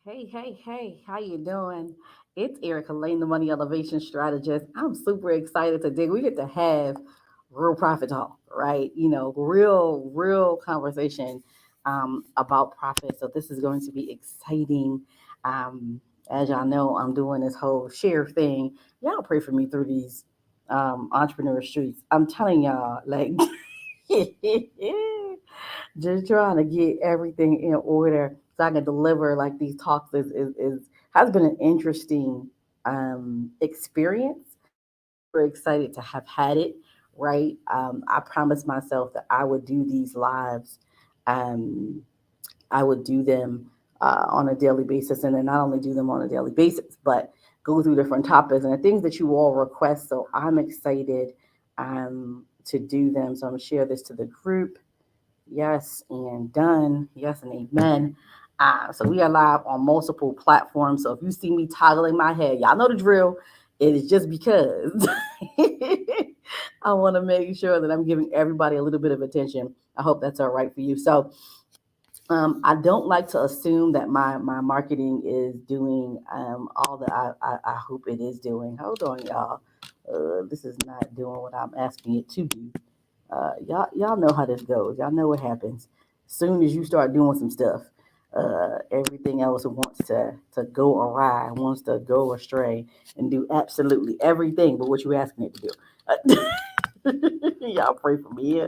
Hey, how you doing? It's Erica Lane, the Money Elevation Strategist. I'm super excited today. We get to have real profit talk, right? Real conversation about profit. So this is going to be exciting. Um, as y'all know, I'm doing this whole share thing. Y'all pray for me through these entrepreneur streets. I'm telling y'all, like just trying to get everything in order so I can deliver like these talks is has been an interesting experience. We're excited to have had it, right? I promised myself that I would do these lives. Um, I would do them on a daily basis, and then not only do them on a daily basis, but go through different topics and the things that you all request. So I'm excited to do them. So I'm gonna share this to the group. Yes, and done. Yes, and amen. So we are live on multiple platforms. So if you see me toggling my head, y'all know the drill. It is just because I want to make sure that I'm giving everybody a little bit of attention. I hope that's all right for you. So I don't like to assume that my marketing is doing all that I hope it is doing. Hold on, y'all. This is not doing what I'm asking it to do. Y'all know how this goes. Y'all know what happens. Soon as you start doing some stuff, everything else wants to go awry, wants to go astray, and do absolutely everything but what you asking it to do. Y'all pray for me.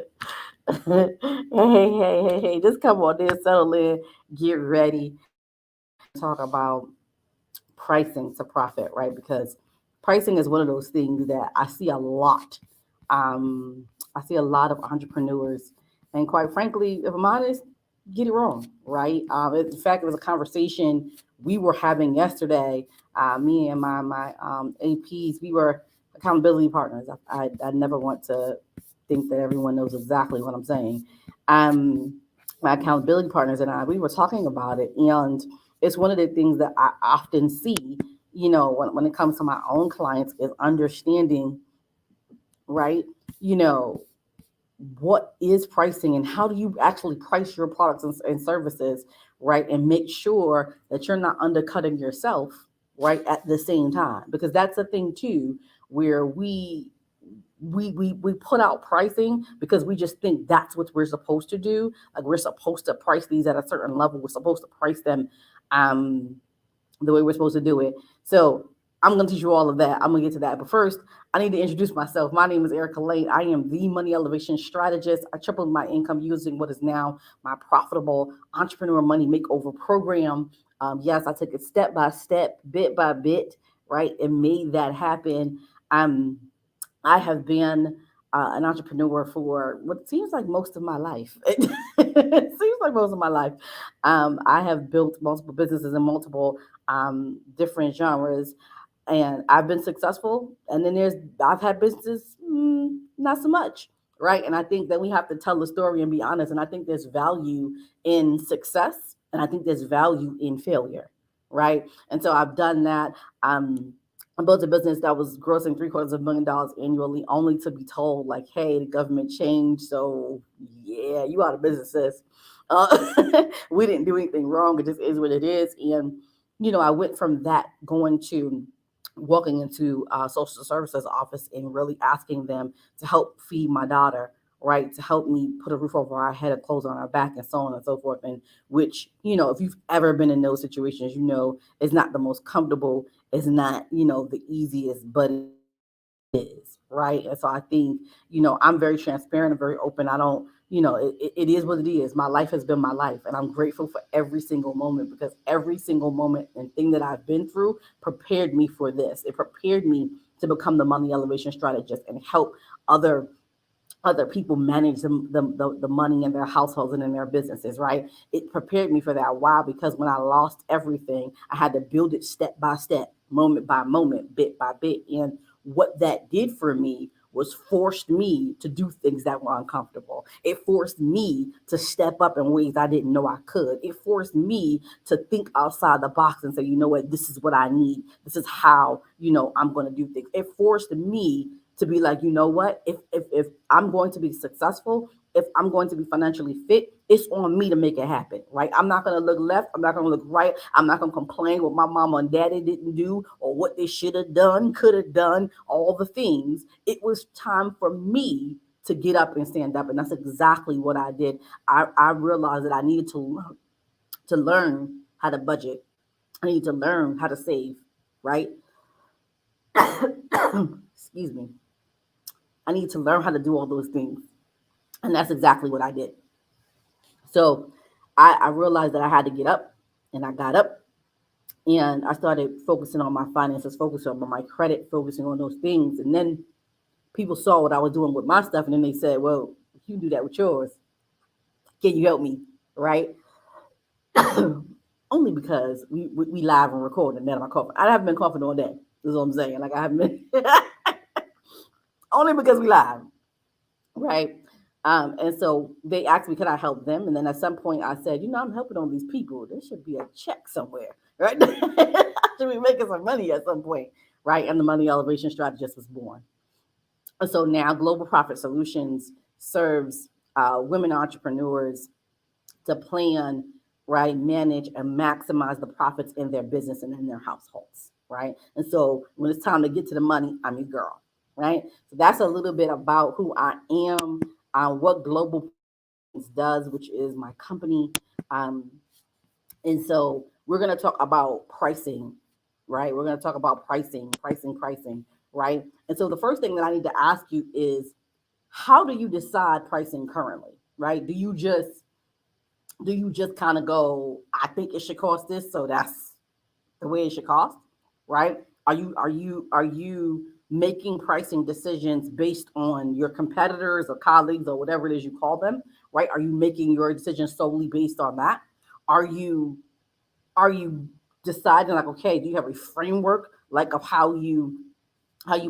Hey. Just come on there, settle in, get ready. We're going to talk about pricing to profit, right? Because pricing is one of those things that I see a lot. I see a lot of entrepreneurs, and quite frankly, if I'm honest, get it wrong, right? In fact, it was a conversation we were having yesterday. Me and my APs, we were accountability partners. I never want to think that everyone knows exactly what I'm saying. My accountability partners and I, we were talking about it, and it's one of the things that I often see, when it comes to my own clients, is understanding, right? You know, what is pricing and how do you actually price your products and services, right? And make sure that you're not undercutting yourself, right, at the same time. Because that's the thing too, where we put out pricing because we just think that's what we're supposed to do. Like we're supposed to price these at a certain level. We're supposed to price them um the way we're supposed to do it. So I'm going to teach you all of that. I'm going to get to that. But first, I need to introduce myself. My name is Erica Lane. I am the money elevation strategist. I tripled my income using what is now my profitable entrepreneur money makeover program. Yes, I took it step by step, bit by bit, right, and made that happen. Um, I have been an entrepreneur for what seems like most of my life. It seems like most of my life. I have built multiple businesses in multiple different genres, and I've been successful. And then I've had businesses, not so much, right? And I think that we have to tell the story and be honest. And I think there's value in success, and I think there's value in failure, right? And so I've done that. I built a business that was grossing $750,000 annually, only to be told, like, "Hey, the government changed, so yeah, you out of business, sis." We didn't do anything wrong; it just is what it is. And I went from that going to walking into social services office and really asking them to help feed my daughter, right? To help me put a roof over our head, a clothes on our back, and so on and so forth. And which, if you've ever been in those situations, it's not the most comfortable, it's not, the easiest, but it is, right? And so I think, I'm very transparent and very open. I don't, it is what it is. My life has been my life, and I'm grateful for every single moment, because every single moment and thing that I've been through prepared me for this. It prepared me to become the money elevation strategist and help other people manage the money in their households and in their businesses, right? It prepared me for that. Why? Because when I lost everything, I had to build it step by step, moment by moment, bit by bit. And what that did for me was forced me to do things that were uncomfortable. It forced me to step up in ways I didn't know I could. It forced me to think outside the box and say, you know what, this is what I need. This is how, I'm going to do things. It forced me to be like, you know what, if I'm going to be successful, if I'm going to be financially fit, it's on me to make it happen, right? I'm not gonna look left, I'm not gonna look right, I'm not gonna complain what my mama and daddy didn't do or what they should have done, could have done, all the things. It was time for me to get up and stand up, and that's exactly what I did. I realized that I needed to learn how to budget. I need to learn how to save, right? Excuse me. I need to learn how to do all those things. And that's exactly what I did. So I realized that I had to get up, and I got up, and I started focusing on my finances, focusing on my credit, focusing on those things. And then people saw what I was doing with my stuff, and then they said, well, if you do that with yours, can you help me? Right? Only because we live and record, and then I'm coughing. I haven't been coughing all day. Is what I'm saying. Like I haven't been only because we live, right? And so they asked me, could I help them? And then at some point I said, I'm helping all these people. There should be a check somewhere, right? I should be making some money at some point, right? And the Money Elevation Strategist was born. And so now Global Profit Solutions serves women entrepreneurs to plan, right, manage, and maximize the profits in their business and in their households, right? And so when it's time to get to the money, I'm your girl, right? So that's a little bit about who I am, what Global does, which is my company. Um, and so we're going to talk about pricing, right? We're going to talk about pricing, right? And so the first thing that I need to ask you is, how do you decide pricing currently, right? Do you just kind of go, I think it should cost this, so that's the way it should cost, right? Are you making pricing decisions based on your competitors or colleagues or whatever it is you call them, right? Are you making your decisions solely based on that? Are you are you deciding, like, okay, do you have a framework, like, of how you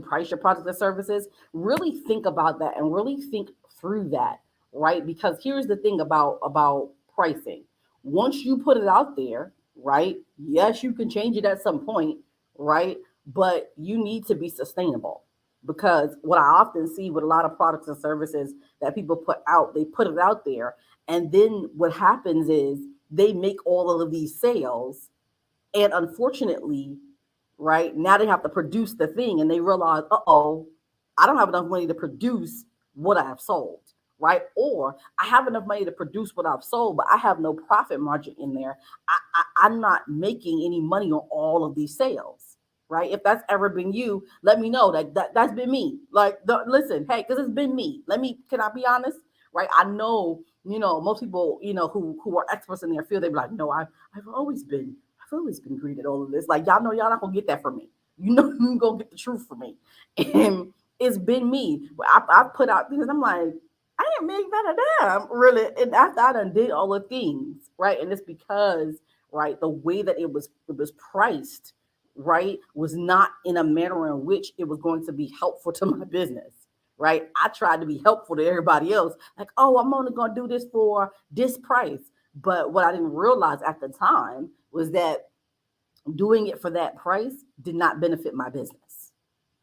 price your products and services? Really think about that and really think through that, right? Because here's the thing about pricing. Once you put it out there, right? Yes, you can change it at some point, right? But you need to be sustainable. Because what I often see with a lot of products and services that people put out, they put it out there, and then what happens is they make all of these sales, and unfortunately, right now they have to produce the thing, and they realize, oh, I don't have enough money to produce what I have sold, right? Or I have enough money to produce what I've sold, but I have no profit margin in there. I'm not making any money on all of these sales, right? If that's ever been you, let me know that's been me. Like, listen, hey, because it's been me. Can I be honest? Right? I know, most people, who are experts in their field, they be like, no, I've always been greeted all of this. Like, y'all know y'all not gonna get that from me. You gonna get the truth from me. And it's been me. I put out things, I'm like, I didn't make that a damn, really. And after I done did all the things, right? And it's because, right, the way that it was priced, right, was not in a manner in which it was going to be helpful to my business. Right. I tried to be helpful to everybody else. Like, oh, I'm only gonna do this for this price. But what I didn't realize at the time was that doing it for that price did not benefit my business,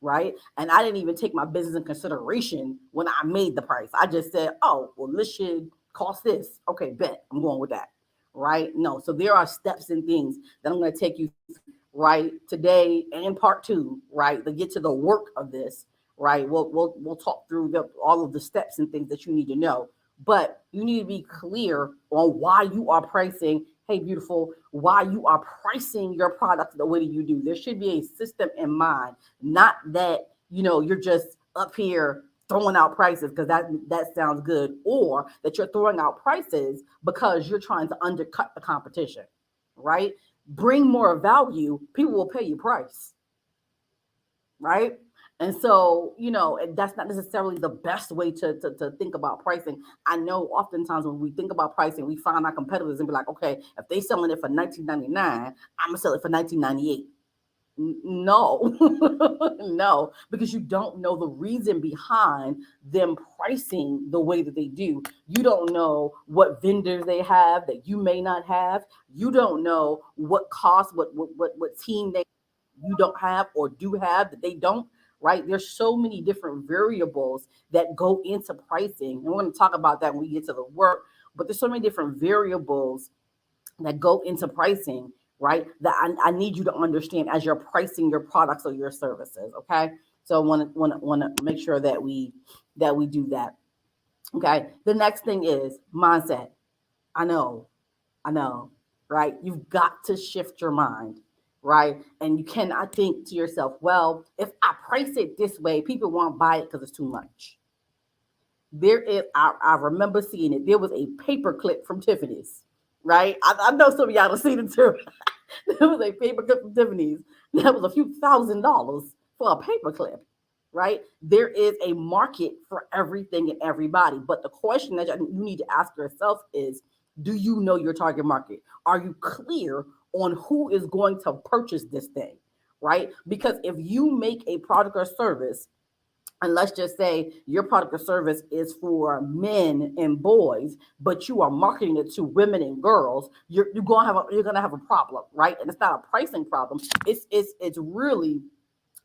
right? And I didn't even take my business in consideration when I made the price. I just said, oh, well, this should cost this. Okay, bet I'm going with that, right? No, so there are steps and things that I'm going to take you through, right, today and part two, right, to get to the work of this, right? We'll talk through all of the steps and things that you need to know, but you need to be clear on why you are pricing. Hey, beautiful, why you are pricing your product the way that you do. There should be a system in mind, not that you're just up here throwing out prices because that sounds good, or that you're throwing out prices because you're trying to undercut the competition, right? Bring more value, people will pay you price, right? And so, that's not necessarily the best way to think about pricing. I know oftentimes when we think about pricing, we find our competitors and be like, okay, if they selling it for $19.99, I'm gonna sell it for $19.98. No, no, because you don't know the reason behind them pricing the way that they do. You don't know what vendors they have that you may not have. You don't know what cost, what team you don't have or do have that they don't, right? There's so many different variables that go into pricing. And we're going to talk about that when we get to the work. but there's so many different variables that go into pricing, right? That I need you to understand as you're pricing your products or your services. Okay, so I want to make sure that we do that. Okay, the next thing is mindset. I know, I know, right? You've got to shift your mind, right? And you cannot think to yourself, well, if I price it this way, people won't buy it because it's too much. There is, I remember seeing it. There was a paper clip from Tiffany's, right? I know some of y'all have seen it too. There was a paper clip from Tiffany's that was a few $1,000s for a paper clip, right? There is a market for everything and everybody. But the question that you need to ask yourself is, do you know your target market? Are you clear on who is going to purchase this thing, right? Because if you make a product or service, and let's just say your product or service is for men and boys, but you are marketing it to women and girls, you're gonna have a problem, right? And it's not a pricing problem. It's really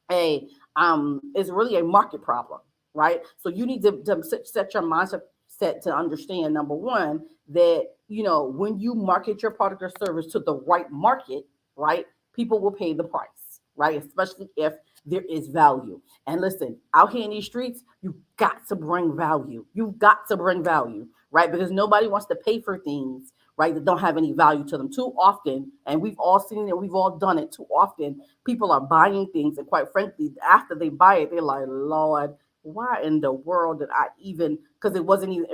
it's really a market problem, right? So you need to set your mindset set to understand, number one, that when you market your product or service to the right market, right, people will pay the price, right? Especially if there is value. And listen, out here in these streets, you got to bring value. You've got to bring value, right? Because nobody wants to pay for things, right, that don't have any value to them. Too often, and we've all seen it, we've all done it too often, people are buying things, and quite frankly, after they buy it, they're like, Lord, why in the world did I even, because it wasn't even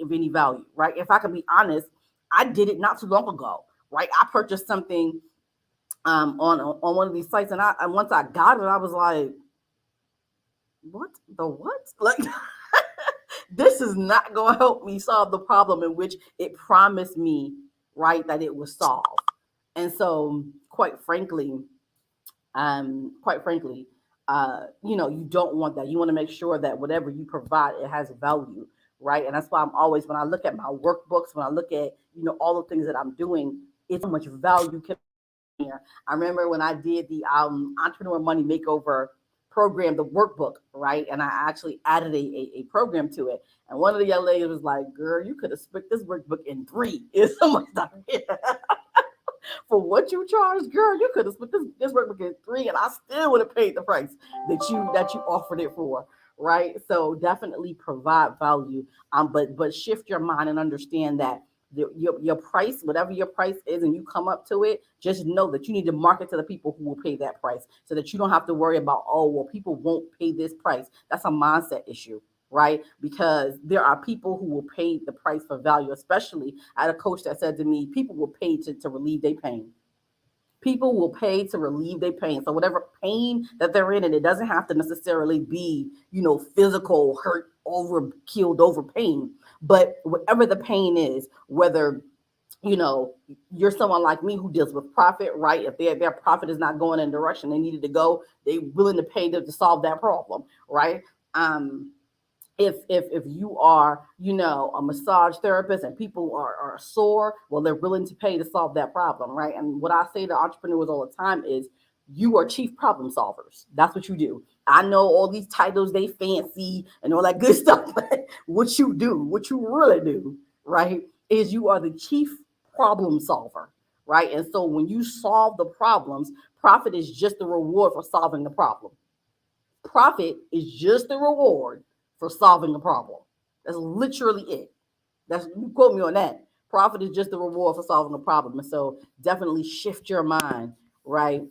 of any value, right? If I can be honest, I did it not too long ago, right? I purchased something on one of these sites, and once I got it, I was like, what the what? Like, this is not going to help me solve the problem in which it promised me, right, that it would solve. And so, quite frankly, you don't want that. You want to make sure that whatever you provide, it has value, right? And that's why I'm always, when I look at my workbooks, when I look at, all the things that I'm doing, it's so much value can be here. I remember when I did the Entrepreneur Money Makeover program, the workbook, right? And I actually added a program to it. And one of the young ladies was like, girl, you could have split this workbook in three. It's so much stuff here. For what you charge, girl, you could have split this workbook in three, and I still would have paid the price that you offered it for, right? So definitely provide value, but shift your mind and understand that your price, whatever your price is, and you come up to it, just know that you need to market to the people who will pay that price, so that you don't have to worry about, oh, well, people won't pay this price. That's a mindset issue, right? Because there are people who will pay the price for value. Especially, I had a coach that said to me, people will pay to relieve their pain. People will pay to relieve their pain. So whatever pain that they're in, and it doesn't have to necessarily be, physical hurt over killed over pain, but whatever the pain is, whether you know you're someone like me who deals with profit, right? If their profit is not going in the direction they needed to go, they're willing to pay to solve that problem, right? If you are, a massage therapist, and people are sore, well, they're willing to pay to solve that problem, right? And what I say to entrepreneurs all the time is, you are chief problem solvers. That's what you do. I know all these titles, they fancy and all that good stuff, but what you do, what you really do, right, is you are the chief problem solver, right? And so when you solve the problems, profit is just the reward for solving the problem. Profit is just the reward for solving a problem. That's literally it. That's, you quote me on that. Profit is just the reward for solving a problem. And so definitely shift your mind, right?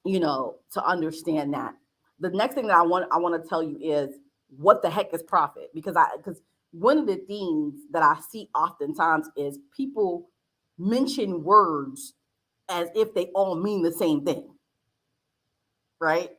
To understand that. The next thing that I want to tell you is, what the heck is profit? Because one of the things that I see oftentimes is people mention words as if they all mean the same thing, right?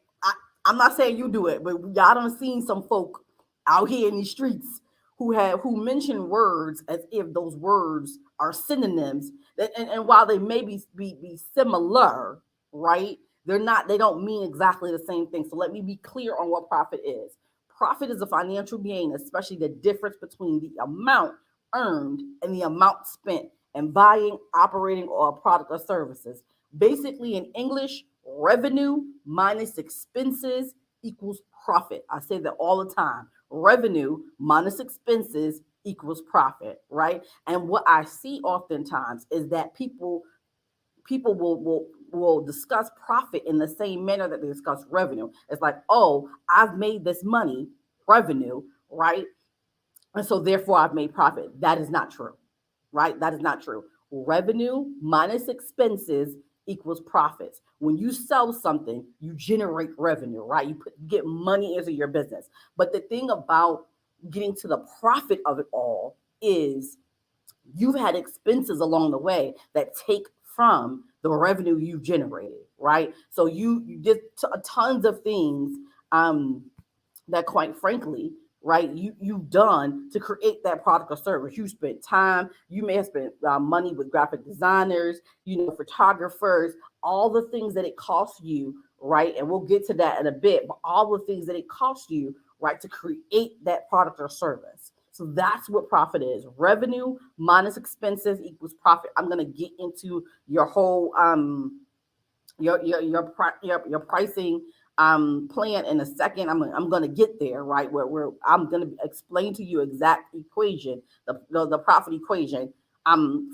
I'm not saying you do it, but y'all done seen some folk out here in these streets who mention words as if those words are synonyms. And while they may be similar, right? They don't mean exactly the same thing. So let me be clear on what profit is. Profit is a financial gain, especially the difference between the amount earned and the amount spent in buying, operating, or a product or services. Basically, in English, revenue minus expenses equals profit. I say that all the time. Revenue minus expenses equals profit, right? And what I see oftentimes is that people will discuss profit in the same manner that they discuss revenue. It's like, oh, I've made this money, revenue, right? And so therefore I've made profit. That is not true, right? That is not true. Revenue minus expenses equals profits. When you sell something, you generate revenue, right? Get money into your business. But the thing about getting to the profit of it all is you've had expenses along the way that take from the revenue you've generated, right? So you did tons of things that, quite frankly, right, you've done to create that product or service. You spent time. You may have spent money with graphic designers, photographers, all the things that it costs you, right? And we'll get to that in a bit. But all the things that it costs you, right, to create that product or service. So that's what profit is. Revenue minus expenses equals profit. I'm gonna get into your whole your pricing plan in a second. I'm gonna get there, right? Where I'm gonna explain to you exact equation, the profit equation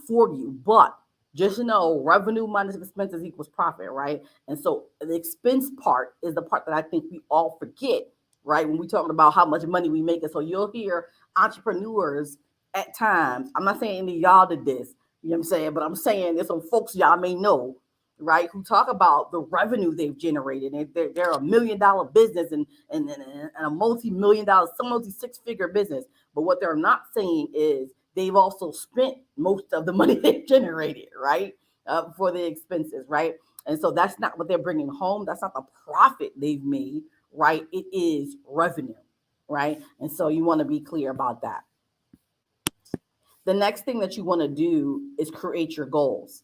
for you. But just know revenue minus expenses equals profit, right? And so the expense part is the part that I think we all forget, right? When we talking about how much money we make. And so you'll hear entrepreneurs at times, I'm not saying any of y'all did this, you know what I'm saying, but I'm saying there's some folks y'all may know, right, who talk about the revenue they've generated. And they're $1 million business and a multi-million dollar, some multi-six-figure business. But what they're not saying is they've also spent most of the money they've generated, right, for the expenses, right? And so that's not what they're bringing home. That's not the profit they've made, right? It is revenue, right? And so you want to be clear about that. The next thing that you want to do is create your goals.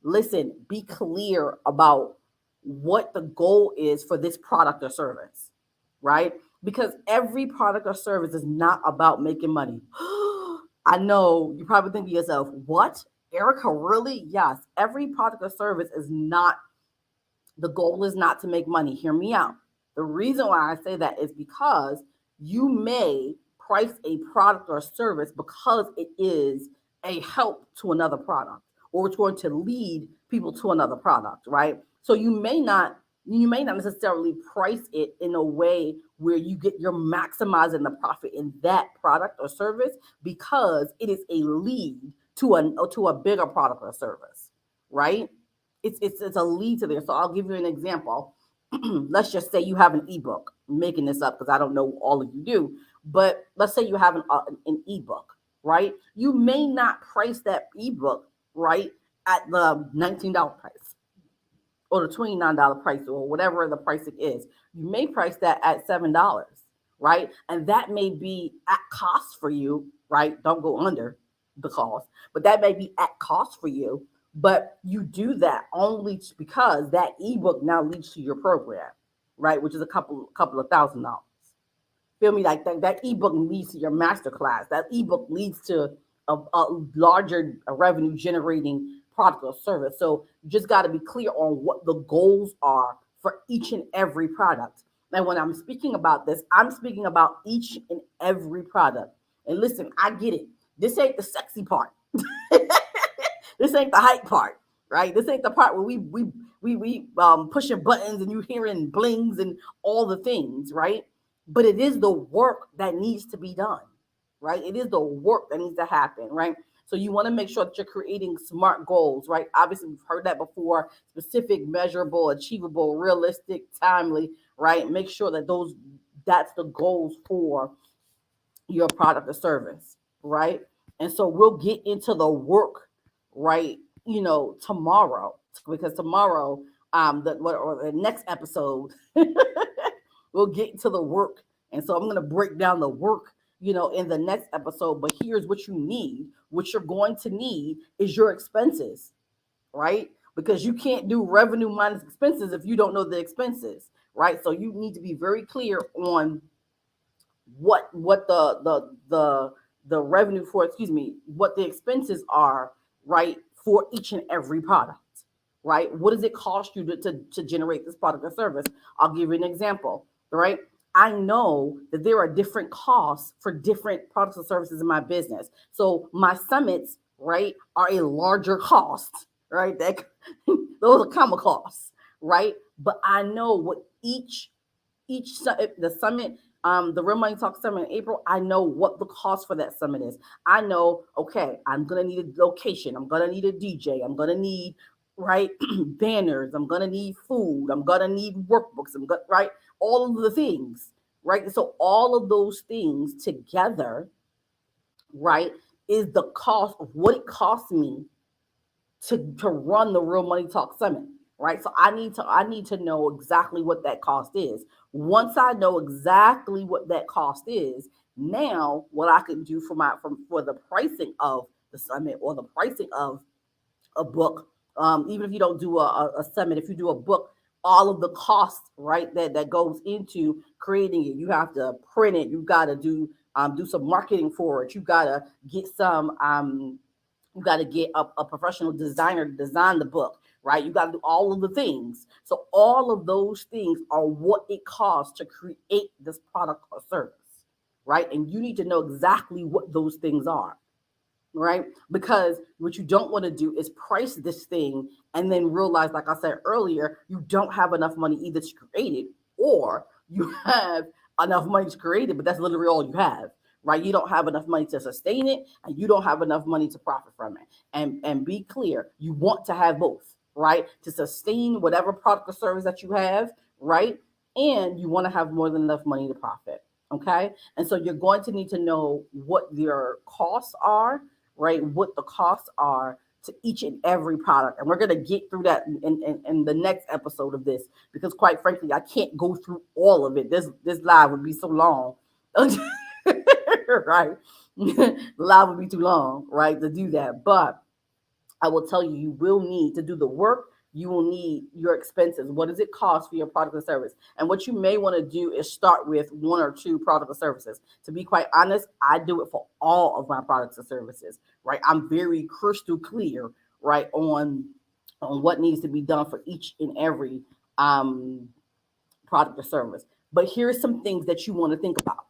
Listen, be clear about what the goal is for this product or service, right? Because every product or service is not about making money. I know you probably think to yourself, what? Erica, really? Yes. Every product or service is not, the goal is not to make money. Hear me out. The reason why I say that is because you may price a product or service because it is a help to another product, or it's going to lead people to another product, right? So you may not necessarily price it in a way where you're maximizing the profit in that product or service because it is a lead to a bigger product or service, right? It's a lead to there. So I'll give you an example. Let's just say you have an ebook. I'm making this up because I don't know all of you do, but let's say you have an ebook, right? You may not price that ebook, right, at the $19 price or the $29 price or whatever the pricing is. You may price that at $7, right? And that may be at cost for you, right? Don't go under the cost, but that may be at cost for you. But you do that only because that ebook now leads to your program, right? Which is a couple of $1,000. Feel me? Like that ebook leads to your masterclass. That ebook leads to a larger revenue generating product or service. So you just got to be clear on what the goals are for each and every product. And when I'm speaking about this, I'm speaking about each and every product. And listen, I get it. This ain't the sexy part. This ain't the hype part, right? This ain't the part where we pushing buttons and you hearing blings and all the things, right? But it is the work that needs to be done, right? It is the work that needs to happen, right? So you want to make sure that you're creating smart goals, right? Obviously, we've heard that before: specific, measurable, achievable, realistic, timely, right? Make sure that that's the goals for your product or service, right? And so we'll get into the work, right? Tomorrow, because tomorrow, the next episode, we'll get into the work. And so I'm going to break down the work, in the next episode. But here's what you need. What you're going to need is your expenses, right? Because you can't do revenue minus expenses if you don't know the expenses, right? So you need to be very clear on what the revenue for, what the expenses are, right, for each and every product, right? What does it cost you to generate this product or service? I'll give you an example, right? I know that there are different costs for different products and services in my business. So my summits, right, are a larger cost, right? That those are common costs, right? But I know what the summit, the Real Money Talk Summit in April, I know what the cost for that summit is. I know, okay, I'm gonna need a location, I'm gonna need a DJ, I'm gonna need, right, banners, I'm gonna need food, I'm gonna need workbooks, right, all of the things, right. So all of those things together, right, is the cost of what it costs me to run the Real Money Talk Summit, right? So I need to know exactly what that cost is. Once I know exactly what that cost is, now what I can do for the pricing of the summit or the pricing of a book, even if you don't do a summit, if you do a book, all of the costs, right, that goes into creating it. You have to print it. You got to do some marketing for it. You got to get a professional designer to design the book, right? You got to do all of the things. So all of those things are what it costs to create this product or service, right? And you need to know exactly what those things are, right? Because what you don't want to do is price this thing and then realize, like I said earlier, you don't have enough money either to create it, or you have enough money to create it, but that's literally all you have, right? You don't have enough money to sustain it, and you don't have enough money to profit from it. And be clear, you want to have both, right? To sustain whatever product or service that you have, right? And you want to have more than enough money to profit. Okay. And so you're going to need to know what your costs are, right? What the costs are to each and every product. And we're going to get through that in the next episode of this, because quite frankly, I can't go through all of it. This live would be so long. Right? Live would be too long, right, to do that. But I will tell you, you will need to do the work. You will need your expenses. What does it cost for your product or service? And what you may want to do is start with one or two product or services. To be quite honest, I do it for all of my products and services, right? I'm very crystal clear, right, on what needs to be done for each and every um, product or service. But here's some things that you want to think about,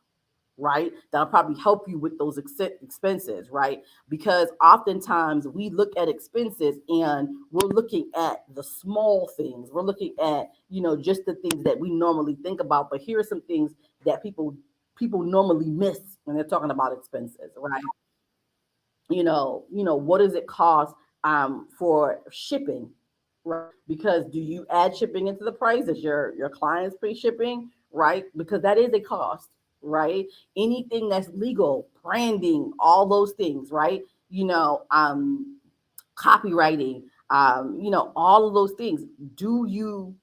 right? That'll probably help you with those expenses, right? Because oftentimes we look at expenses and we're looking at the small things. We're looking at, just the things that we normally think about. But here are some things that people normally miss when they're talking about expenses, right? What does it cost for shipping, right? Because do you add shipping into the price? Is your clients free shipping, right? Because that is a cost, right? Anything that's legal, branding, all those things, right? Copywriting, all of those things. Do you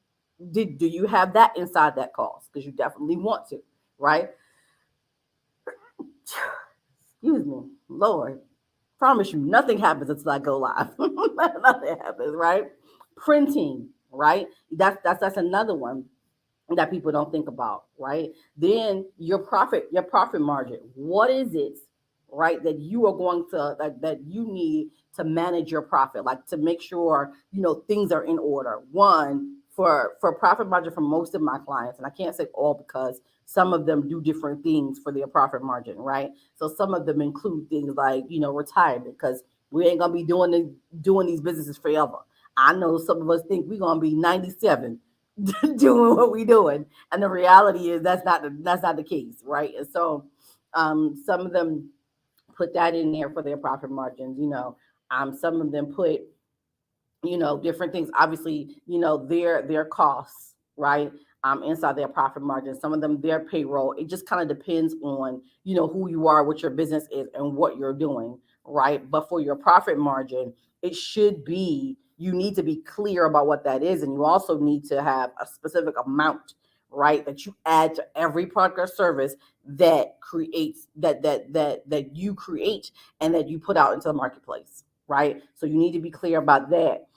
have that inside that cost? Because you definitely want to, right? Excuse me, Lord. Promise you, nothing happens until I go live. Nothing happens, right? Printing, right? That's another one that people don't think about, right? Then your profit margin. What is it, right, that you are going to that you need to manage your profit, like to make sure things are in order. One, for profit margin for most of my clients, and I can't say all because some of them do different things for their profit margin, right? So some of them include things like retirement, because we ain't gonna be doing these businesses forever. I know some of us think we're gonna be 97 doing what we doing, and the reality is that's not the case, right? And so some of them put that in there for their profit margins. Some of them put different things, obviously, their costs, right, inside their profit margin. Some of them their payroll. It just kind of depends on who you are, what your business is, and what you're doing, right? But for your profit margin, it should be, you need to be clear about what that is, and you also need to have a specific amount, right, that you add to every product or service that creates that you create and that you put out into the marketplace, right? So you need to be clear about that.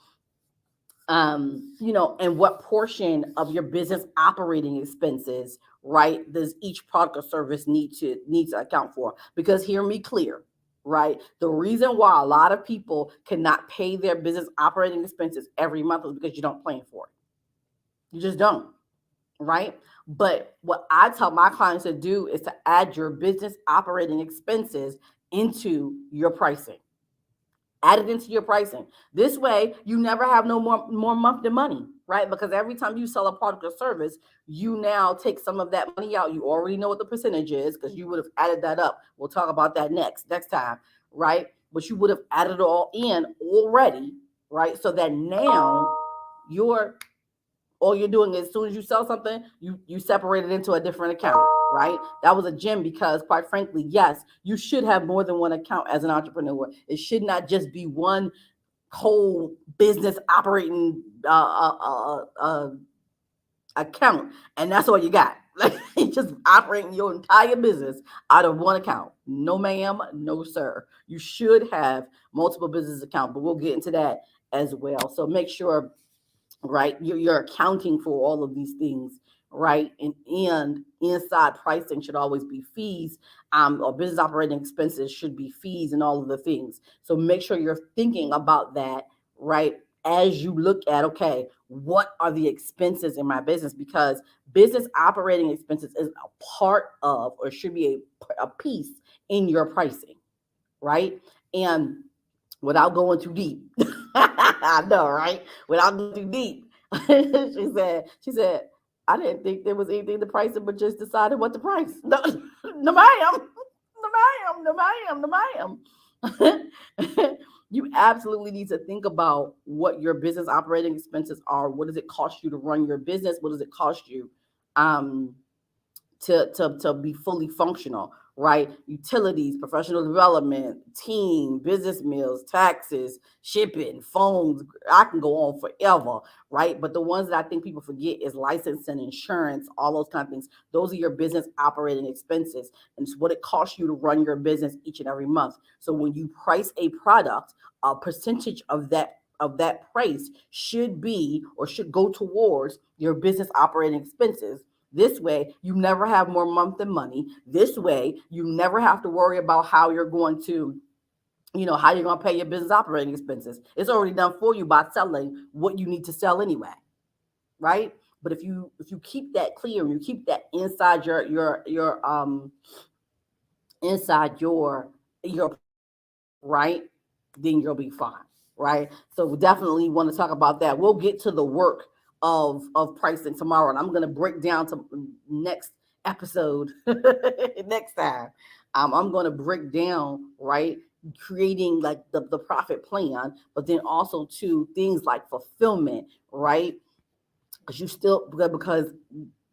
And what portion of your business operating expenses, right, does each product or service need to account for? Because hear me clear, right? The reason why a lot of people cannot pay their business operating expenses every month is because you don't plan for it. You just don't, right? But what I tell my clients to do is to add your business operating expenses into your pricing. Add it into your pricing. This way, you never have no more monthly money, right? Because every time you sell a product or service, you now take some of that money out. You already know what the percentage is because you would have added that up. We'll talk about that next time, right? But you would have added it all in already, right? So that now you're all you're doing is as soon as you sell something, you separate it into a different account, right? That was a gem because quite frankly, yes, you should have more than one account as an entrepreneur. It should not just be one whole business operating account, and that's all you got. Like just operating your entire business out of one account. No, ma'am, no, sir. You should have multiple business accounts, but we'll get into that as well. So make sure, right, you're accounting for all of these things, right? And inside pricing should always be fees, or business operating expenses should be fees and all of the things. So make sure you're thinking about that, right? As you look at, okay, what are the expenses in my business? Because business operating expenses is a part of, or should be a piece in your pricing, right? And without going too deep, I know, right? Without going too deep, she said, I didn't think there was anything to price it, but just decided what to price. No, no, ma'am, no, ma'am, no, ma'am, no, ma'am. You absolutely need to think about what your business operating expenses are. What does it cost you to run your business? What does it cost you? Um, to be fully functional, right? Utilities, professional development, team, business meals, taxes, shipping, phones. I can go on forever, right? But the ones that I think people forget is licensing, insurance, all those kind of things. Those are your business operating expenses, and it's what it costs you to run your business each and every month. So when you price a product, a percentage of that price should be or should go towards your business operating expenses. This way, you never have more month than money. This way, you never have to worry about how you're going to, how you're going to pay your business operating expenses. It's already done for you by selling what you need to sell anyway, right? But if you keep that clear and you keep that inside your inside your right, then you'll be fine, right? So we definitely want to talk about that. We'll get to the work of pricing tomorrow, and I'm going to break down to next episode next time. I'm going to break down, right, creating like the profit plan, but then also to things like fulfillment, right? Because you still because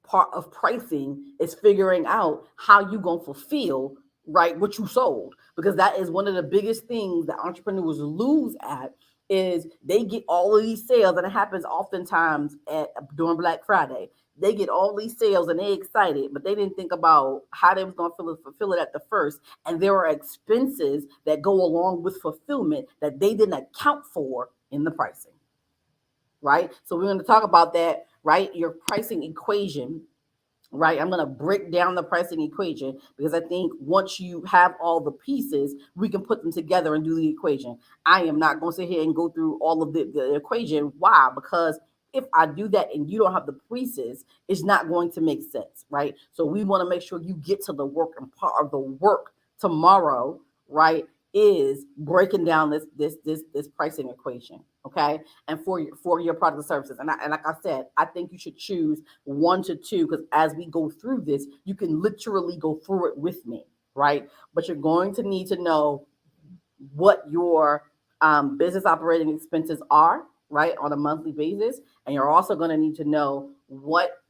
part of pricing is figuring out how you gonna fulfill, right, what you sold, because that is one of the biggest things that entrepreneurs lose at, is they get all of these sales, and it happens oftentimes at during Black Friday. They get all these sales and they excited, but they didn't think about how they was gonna fulfill it at the first, and there are expenses that go along with fulfillment that they didn't account for in the pricing, right? So we're going to talk about that, right? Your pricing equation, right? I'm going to break down the pricing equation because I think once you have all the pieces, we can put them together and do the equation. I am not going to sit here and go through all of the equation. Why? Because if I do that and you don't have the pieces, it's not going to make sense, right? So we want to make sure you get to the work, and part of the work tomorrow, right, is breaking down this pricing equation, okay? And for your product and services. And like I said, I think you should choose 1 to 2, because as we go through this, you can literally go through it with me, right? But you're going to need to know what your business operating expenses are, right, on a monthly basis. And you're also going to need to know what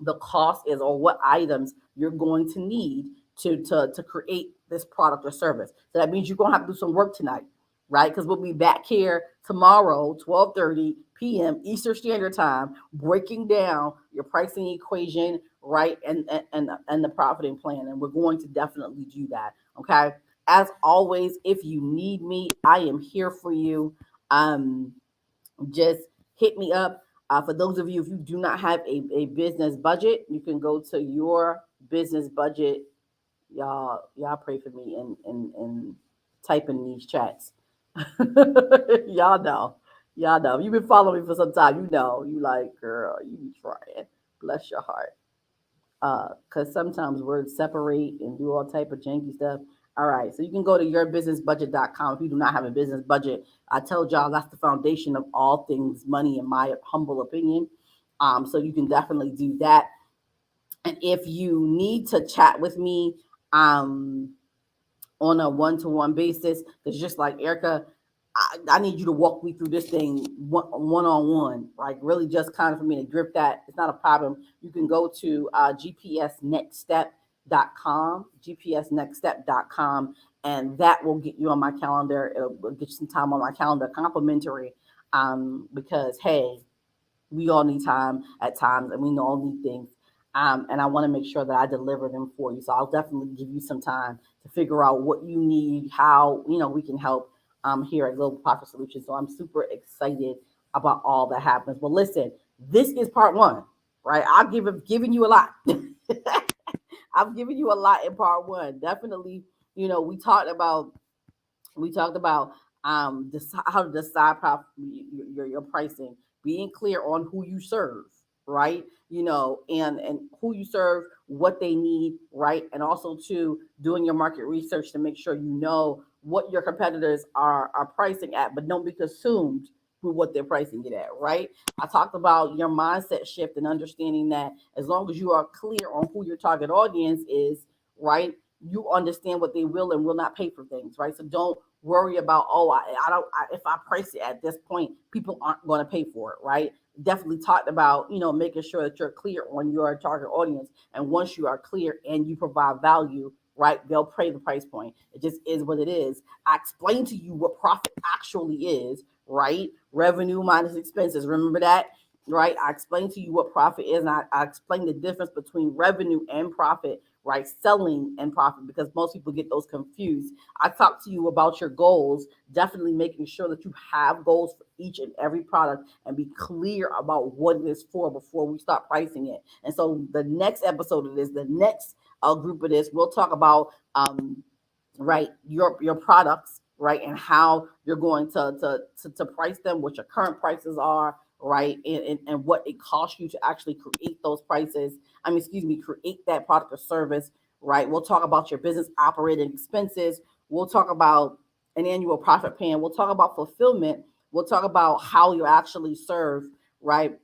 the cost is, or what items you're going to need to create this product or service. So that means you're going to have to do some work tonight, right? Because we'll be back here tomorrow, 12:30 p.m. Eastern Standard Time, breaking down your pricing equation, right, and the profiting plan. And we're going to definitely do that, okay? As always, if you need me, I am here for you. Just hit me up. For those of you, if you do not have a business budget, you can go to your business budget. Y'all pray for me and type in these chats. y'all know. Y'all know. You've been following me for some time. You know. You like, girl, you be trying. Bless your heart. because sometimes words separate and do all type of janky stuff. All right, so you can go to yourbusinessbudget.com if you do not have a business budget. I told y'all that's the foundation of all things money, in my humble opinion. So you can definitely do that. And if you need to chat with me, on a one-to-one basis, because just like Erica, I need you to walk me through this thing one-on-one, like really just kind of for me to grip that. It's not a problem. You can go to gpsnextstep.com, and that will get you on my calendar. It'll get you some time on my calendar, complimentary, because hey, we all need time at times, and we all need things. And I want to make sure that I deliver them for you. So I'll definitely give you some time to figure out what you need, how we can help here at Global Profit Solutions. So I'm super excited about all that happens. Well, listen, this is part one, right? Giving you a lot. I've given you a lot in part one. Definitely, we talked about how to decide your pricing, being clear on who you serve, right? And who you serve, what they need, right? And also to doing your market research to make sure you know what your competitors are pricing at, but don't be consumed with what they're pricing it at, right? I talked about your mindset shift and understanding that as long as you are clear on who your target audience is, right? You understand what they will and will not pay for things, right? So don't worry about, if I price it at this point, people aren't going to pay for it, right? Definitely talked about, making sure that you're clear on your target audience. And once you are clear and you provide value, right, they'll pay the price point. It just is what it is. I explained to you what profit actually is, right? Revenue minus expenses. Remember that? Right? I explained to you what profit is, and I explained the difference between revenue and profit, right? Selling and profit, because most people get those confused. I talked to you about your goals, definitely making sure that you have goals for each and every product and be clear about what it is for before we start pricing it. And so the next episode of this, the next group of this, we'll talk about right, your products, right, and how you're going to price them, what your current prices are, right, and what it costs you to actually create those prices. Create that product or service, right? We'll talk about your business operating expenses. We'll talk about an annual profit plan. We'll talk about fulfillment. We'll talk about how you actually serve, right?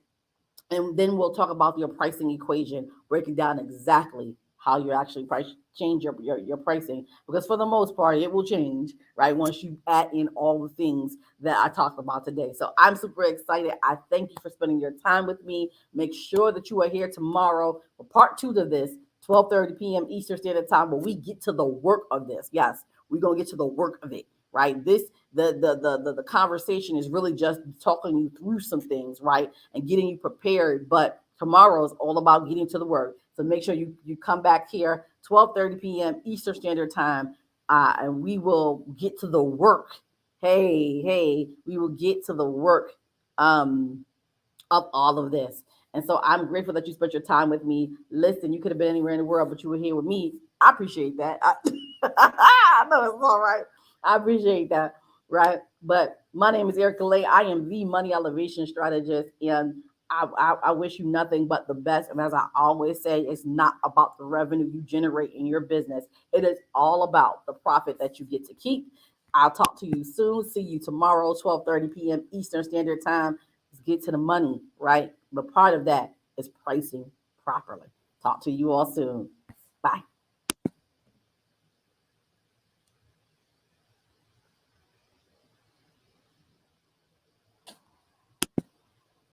And then we'll talk about your pricing equation, breaking down exactly how you actually change your pricing, because for the most part it will change, right, once you add in all the things that I talked about today. So I'm super excited. I thank you for spending your time with me. Make sure that you are here tomorrow for part 2 of this, 12:30 p.m. Eastern Standard Time, where we get to the work of this. Yes, we're gonna get to the work of it, right? The conversation is really just talking you through some things, right, and getting you prepared. But tomorrow is all about getting to the work. So make sure you come back here 12:30 p.m. Eastern Standard Time, and we will get to the work. Hey, we will get to the work um, of all of this. And so I'm grateful that you spent your time with me. Listen, you could have been anywhere in the world, but you were here with me. I appreciate that. I know it's all right. I appreciate that, right? But my name is Erica Lay. I am the Money Elevation Strategist, and I wish you nothing but the best. And as I always say, it's not about the revenue you generate in your business. It is all about the profit that you get to keep. I'll talk to you soon. See you tomorrow, 12:30 p.m. Eastern Standard Time. Let's get to the money, right? But part of that is pricing properly. Talk to you all soon. Bye.